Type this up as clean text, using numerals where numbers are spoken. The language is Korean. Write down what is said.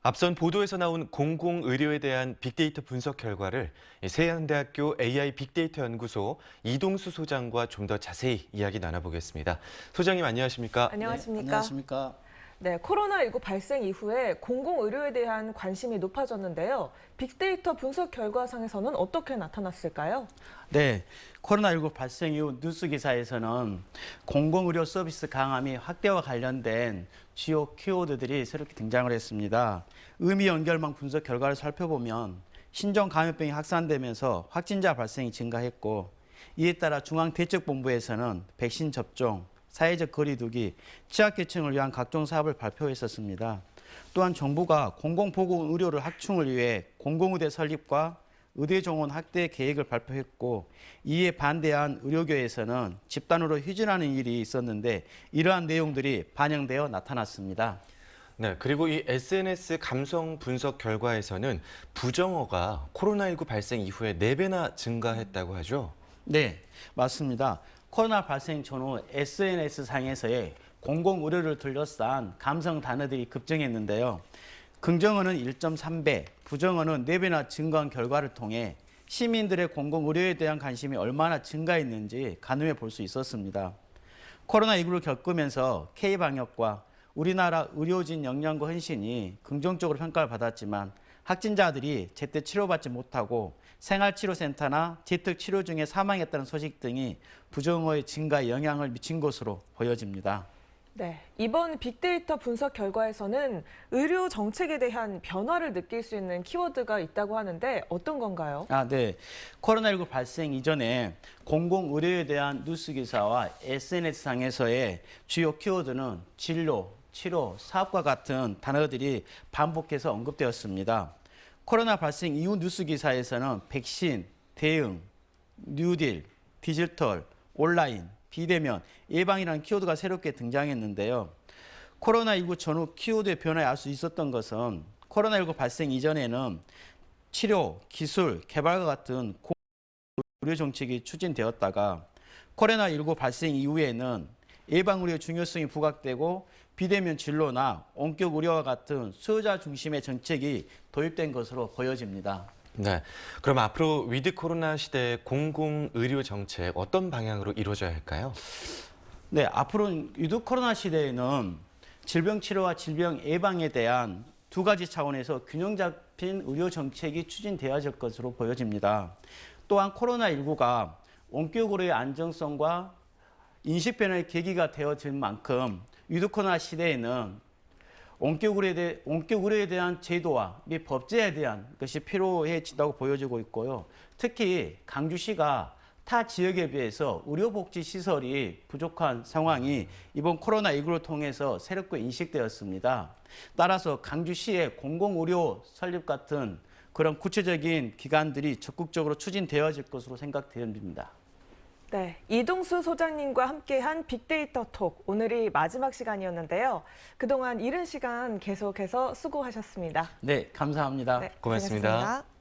앞선 보도에서 나온 공공의료에 대한 빅데이터 분석 결과를 세양대학교 AI 빅데이터 연구소 이동수 소장과 좀 더 자세히 이야기 나눠보겠습니다. 소장님 안녕하십니까? 안녕하십니까? 네, 안녕하십니까? 네, 코로나19 발생 이후에 공공의료에 대한 관심이 높아졌는데요. 빅데이터 분석 결과상에서는 어떻게 나타났을까요? 네, 코로나19 발생 이후 뉴스 기사에서는 공공의료 서비스 강화및 확대와 관련된 주요 키워드들이 새롭게 등장을 했습니다. 의미 연결망 분석 결과를 살펴보면 신종 감염병이 확산되면서 확진자 발생이 증가했고, 이에 따라 중앙대책본부에서는 백신 접종, 사회적 거리두기, 취약계층을 위한 각종 사업을 발표했었습니다. 또한 정부가 공공보건의료를 확충을 위해 공공의대 설립과 의대 정원 확대 계획을 발표했고, 이에 반대한 의료계에서는 집단으로 휴진하는 일이 있었는데 이러한 내용들이 반영되어 나타났습니다. 네, 그리고 이 SNS 감성 분석 결과에서는 부정어가 코로나19 발생 이후에 4배나 증가했다고 하죠? 네, 맞습니다. 코로나 발생 전후 SNS상에서의 공공의료를 둘러싼 감성 단어들이 급증했는데요. 긍정어는 1.3배, 부정어는 4배나 증가한 결과를 통해 시민들의 공공의료에 대한 관심이 얼마나 증가했는지 가늠해 볼 수 있었습니다. 코로나19를 겪으면서 K방역과 우리나라 의료진 역량과 헌신이 긍정적으로 평가를 받았지만 확진자들이 제때 치료받지 못하고 생활치료센터나 재택치료 중에 사망했다는 소식 등이 부정어의 증가에 영향을 미친 것으로 보여집니다. 네, 이번 빅데이터 분석 결과에서는 의료 정책에 대한 변화를 느낄 수 있는 키워드가 있다고 하는데 어떤 건가요? 네. 코로나19 발생 이전에 공공의료에 대한 뉴스 기사와 SNS상에서의 주요 키워드는 진료, 치료, 사업과 같은 단어들이 반복해서 언급되었습니다. 코로나 발생 이후 뉴스 기사에서는 백신, 대응, 뉴딜, 디지털, 온라인, 비대면, 예방이라는 키워드가 새롭게 등장했는데요. 코로나19 전후 키워드의 변화에 알 수 있었던 것은 코로나19 발생 이전에는 치료, 기술, 개발과 같은 의료 정책이 추진되었다가 코로나19 발생 이후에는 예방의료의 중요성이 부각되고 비대면 진료나 원격 의료와 같은 수요자 중심의 정책이 도입된 것으로 보여집니다. 네, 그럼 앞으로 위드 코로나 시대의 공공의료 정책 어떤 방향으로 이루어져야 할까요? 네, 앞으로 위드 코로나 시대에는 질병 치료와 질병 예방에 대한 두 가지 차원에서 균형 잡힌 의료 정책이 추진되어질 것으로 보여집니다. 또한 코로나19가 원격 의료의 안정성과 인식 변화의 계기가 되어진 만큼 위드 코로나 시대에는 원격 의료에 대한 제도화 및 법제에 대한 것이 필요해진다고 보여지고 있고요. 특히 강주시가 타 지역에 비해서 의료복지시설이 부족한 상황이 이번 코로나19를 통해서 새롭게 인식되었습니다. 따라서 강주시의 공공의료 설립 같은 그런 구체적인 기관들이 적극적으로 추진되어질 것으로 생각됩니다. 네, 이동수 소장님과 함께한 빅데이터 톡, 오늘이 마지막 시간이었는데요. 그동안 이른 시간 계속해서 수고하셨습니다. 네, 감사합니다. 고맙습니다. 고생하셨습니다.